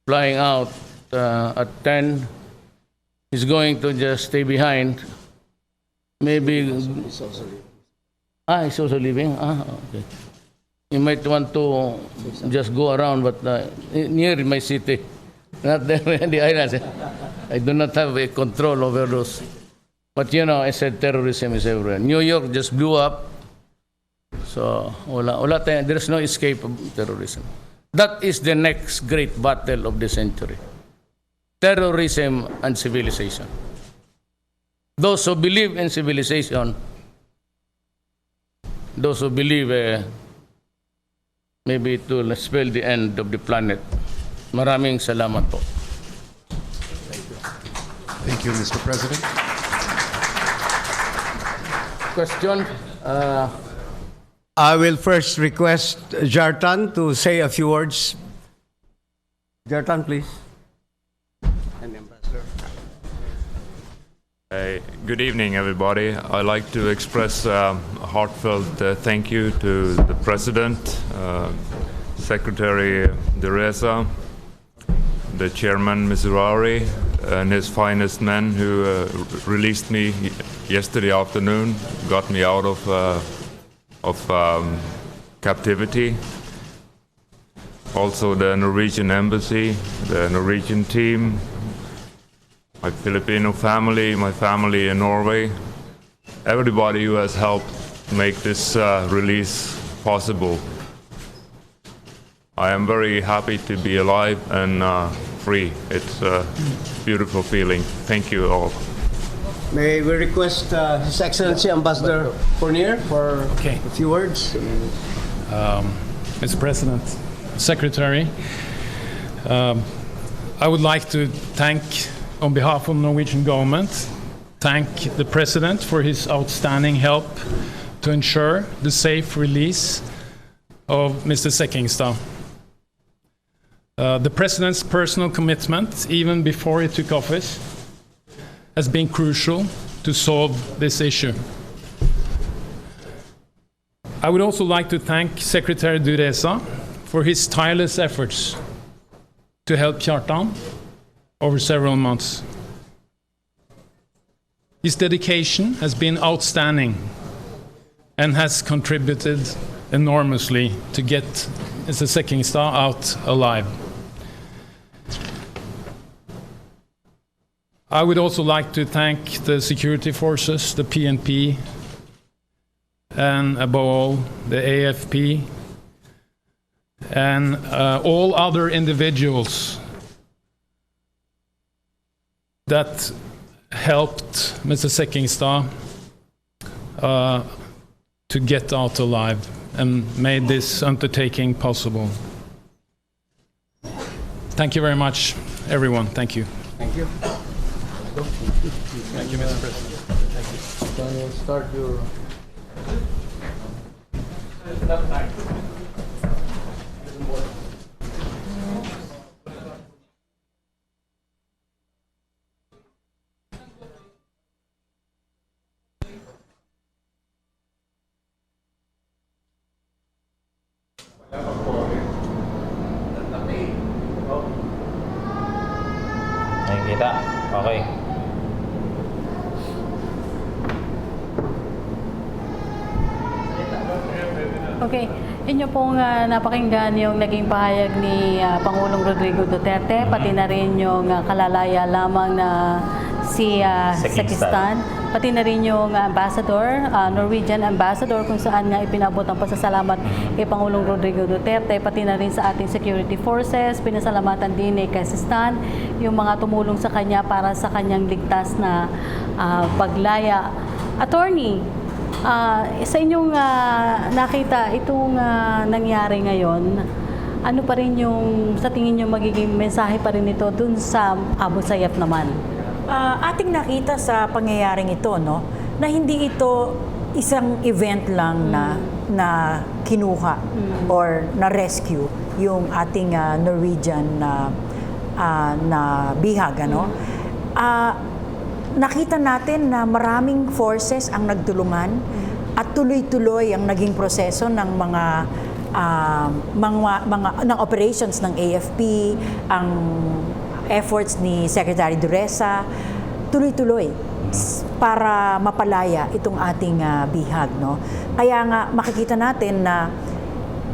flying out at 10. He's going to just stay behind. Maybe. He's also leaving? Okay. You might want to just go around, but near my city, not there in the islands. I do not have a control over those. But you know, I said terrorism is everywhere. New York just blew up. So, there is no escape of terrorism. That is the next great battle of the century. Terrorism and civilization. Those who believe in civilization, those who believe maybe it will spell the end of the planet. Maraming salamat po. Thank you, Mr. President. Question? I will first request Jartan to say a few words. Jartan, please. Good evening, everybody. I'd like to express a heartfelt thank you to the President, Secretary Dereza, the Chairman, Mizurari, and his finest men who released me yesterday afternoon, got me out of captivity. Also the Norwegian Embassy, the Norwegian team, my Filipino family, my family in Norway, everybody who has helped make this release possible. I am very happy to be alive and free. It's a beautiful feeling. Thank you all. May we request His Excellency Ambassador Fournier for Okay. a few words? Mr. President, Secretary, I would like to thank, on behalf of the Norwegian government, thank the President for his outstanding help to ensure the safe release of Mr. Sekkingstad. The President's personal commitment, even before he took office, has been crucial to solve this issue. I would also like to thank Secretary Dereza for his tireless efforts to help Kjartan over several months. His dedication has been outstanding and has contributed enormously to get Mr. Sekkingstad out alive. I would also like to thank the security forces, the PNP, and above all, the AFP, and all other individuals that helped Mr. Sekkingstad to get out alive and made this undertaking possible. Thank you very much, everyone. Thank you. Thank you. Thank you, Mr. President. Can you start your... Thank you. Kita? Okay. Okay. Inyo pong napakinggan yung naging pahayag ni Pangulong Rodrigo Duterte, pati na rin yung kalalaya lamang na si Sekistan, pati na rin yung ambassador, Norwegian ambassador, kung saan nga ipinabot ang pasasalamat kay Pangulong Rodrigo Duterte, pati na rin sa ating security forces, pinasalamatan din ni Sekistan yung mga tumulong sa kanya para sa kanyang ligtas na paglaya. Attorney, sa inyong nakita itong nangyari ngayon, ano pa rin yung sa tingin nyo magiging mensahe pa rin ito dun sa Abu Sayyaf naman? Ating nakita sa pangyayaring ito, no, na hindi ito isang event lang na kinuha or na rescue yung ating Norwegian na bihag, ano. Nakita natin na maraming forces ang nagtulungan at tuloy-tuloy ang naging proseso ng mga ng operations ng AFP, ang efforts ni Secretary Duresa, tuloy-tuloy para mapalaya itong ating bihag, no. Kaya nga makikita natin na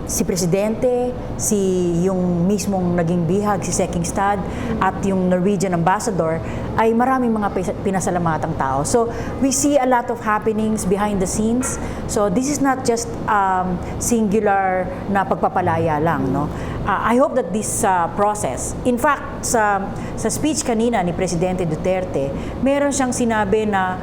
si Presidente, yung mismong naging bihag, si Sekistan, at yung Norwegian ambassador, ay maraming mga pinasalamatang tao. So, we see a lot of happenings behind the scenes. So, this is not just singular na pagpapalaya lang, no? I hope that this process, in fact, sa speech kanina ni Presidente Duterte, meron siyang sinabi na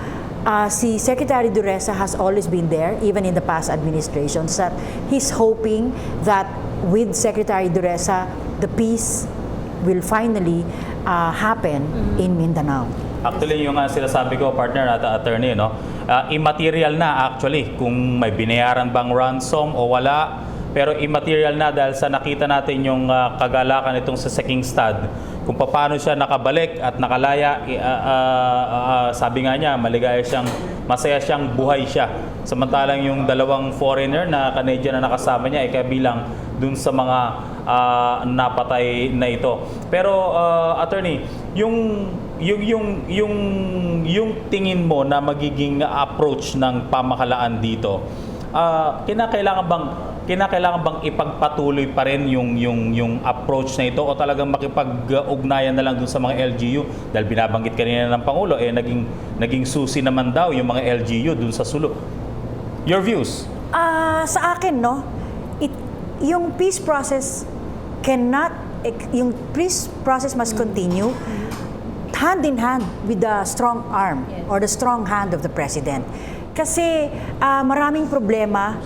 si Secretary Duresa has always been there, even in the past administrations, that he's hoping that with Secretary Duresa, the peace will finally happen in Mindanao. Actually, yung sinasabi ko, partner at attorney, no? Immaterial na actually kung may binayaran bang ransom o wala. Pero immaterial na dahil sa nakita natin yung kagalakan itong sa Sekistan, kung paano siya nakabalik at nakalaya, sabi nga niya, masaya siyang buhay siya. Samantalang yung dalawang foreigner na Canadian na nakasama niya ay kabilang dun sa mga napatay na ito. Pero attorney, yung tingin mo na magiging approach ng pamahalaan dito, kinakailangan bang ipagpatuloy pa rin yung approach na ito o talagang makipag-ugnayan na lang dun sa mga LGU dahil binabanggit kanina ng Pangulo naging susi naman daw yung mga LGU dun sa sulok. Your views? Sa akin, no, yung peace process must continue hand in hand with the strong arm or the strong hand of the President. Kasi maraming problema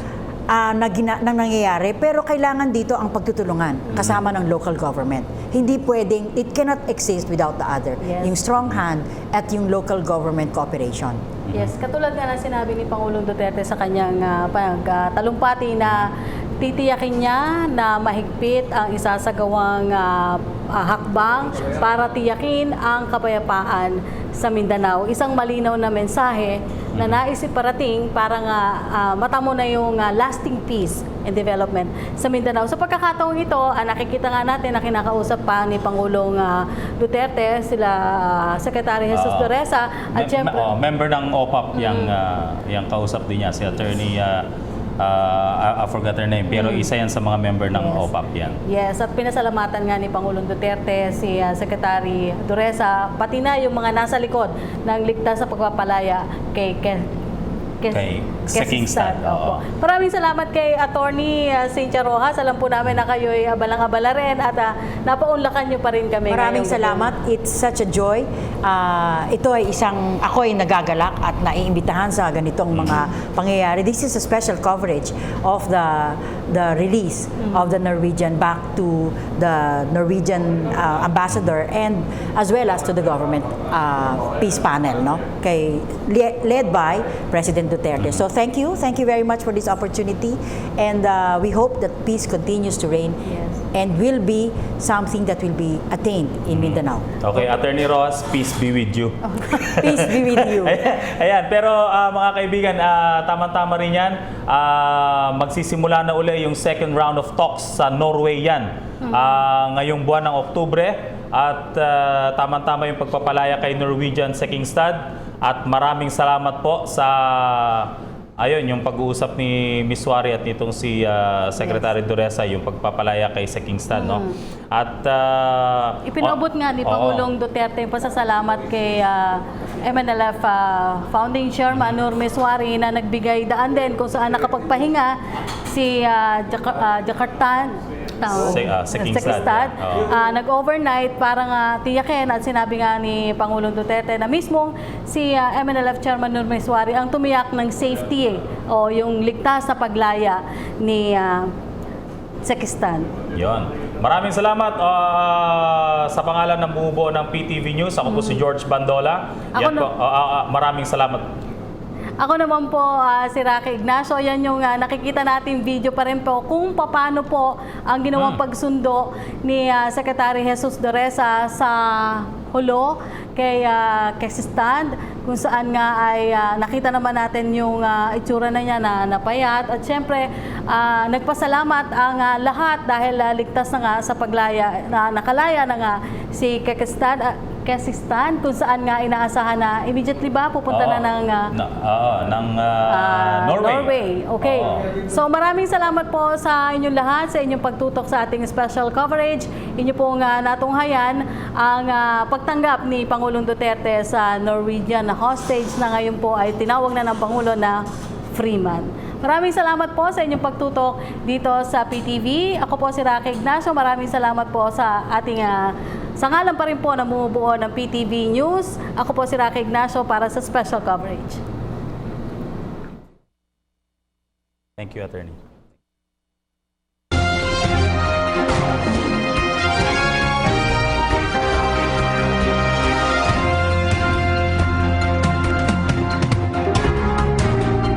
nang nangyayari, pero kailangan dito ang pagtutulungan kasama ng local government. Hindi pwedeng, it cannot exist without the other. Yes. Yung strong hand at yung local government cooperation. Yes, katulad nga na sinabi ni Pangulong Duterte sa kanyang talumpati na titiyakin niya na mahigpit ang isasagawang hakbang para tiyakin ang kapayapaan sa Mindanao. Isang malinaw na mensahe na nais iparating para nga matamo na yung lasting peace and development sa Mindanao. Sa pagkakataong ito, nakikita nga natin na kinakausap pa ni Pangulong Duterte sila Secretary Jesus Duresa at member ng OPAP yung kausap din niya, si Attorney I forgot her name, pero isa yan sa mga member ng OPAP yan. Yes, at pinasalamatan nga ni Pangulong Duterte si Secretary Duresa, pati na yung mga nasa likod ng ligtas sa pagpapalaya kay Sekistan. Maraming salamat kay Attorney Cynthia Rojas. Alam po namin na kayo'y abalang-abala rin at napaunlakan niyo pa rin kami. Maraming salamat. It's such a joy. Ito ay ako'y nagagalak at naiimbitahan sa ganitong mga pangyayari. This is a special coverage of the release of the Norwegian back to the Norwegian ambassador and as well as to the government peace panel, no? Led by President Duterte. So thank you very much for this opportunity, and we hope that peace continues to reign and will be something that will be attained in Mindanao. Okay, Attorney Ross, peace be with you. Peace be with you. Ayan, pero mga kaibigan, tama-tama rin yan. Magsisimula na uli yung second round of talks sa Norway yan. Ngayong buwan ng Oktubre. At tama-tama yung pagpapalaya kay Norwegian Sekingstad. At maraming salamat po sa yung pag-uusap ni Ms. Suari at nitong si Secretary Dureza, yung pagpapalaya kay Sekingstad, no? At Ipinabot nga ni Pangulong Duterte yung pasasalamat kay MNLF Founding Chairman Ms. Suari na nagbigay daan din kung saan nakapagpahinga si Sekingstad. Nag-overnight para nga tiyakin at sinabi nga ni Pangulong Duterte na mismong si MNLF Chairman Ms. Suari ang tumiyak ng safety o yung ligtas na paglaya ni Sekingstad. Yon. Maraming salamat sa pangalan ng bumubuo ng PTV News. Ako po si George Bandola. Maraming salamat. Ako naman po si Rocky Ignacio. Yan yung nakikita natin video pa rin po kung paano po ang ginawang pagsundo ni Secretary Jesus Dureza sa hulo kay Sekingstad, kung saan nga ay nakita naman natin yung itsura na niya na napayat. At syempre, nagpasalamat ang lahat dahil ligtas na nga sa paglaya, nakalaya na nga si Sekingstad, kung saan nga inaasahan na immediately ba pupunta na ng Norway. Okay. So maraming salamat po sa inyong lahat, sa inyong pagtutok sa ating special coverage. Inyo pong natunghayan ang pagtanggap ni Pangulong Duterte sa Norwegian hostage na ngayon po ay tinawag na ng Pangulo na Freeman. Maraming salamat po sa inyong pagtutok dito sa PTV. Ako po si Rocky Ignacio. Maraming salamat po sa ating sa ngalan pa rin po na bumubuo ng PTV News. Ako po si Rocky Ignacio para sa special coverage. Thank you, Attorney.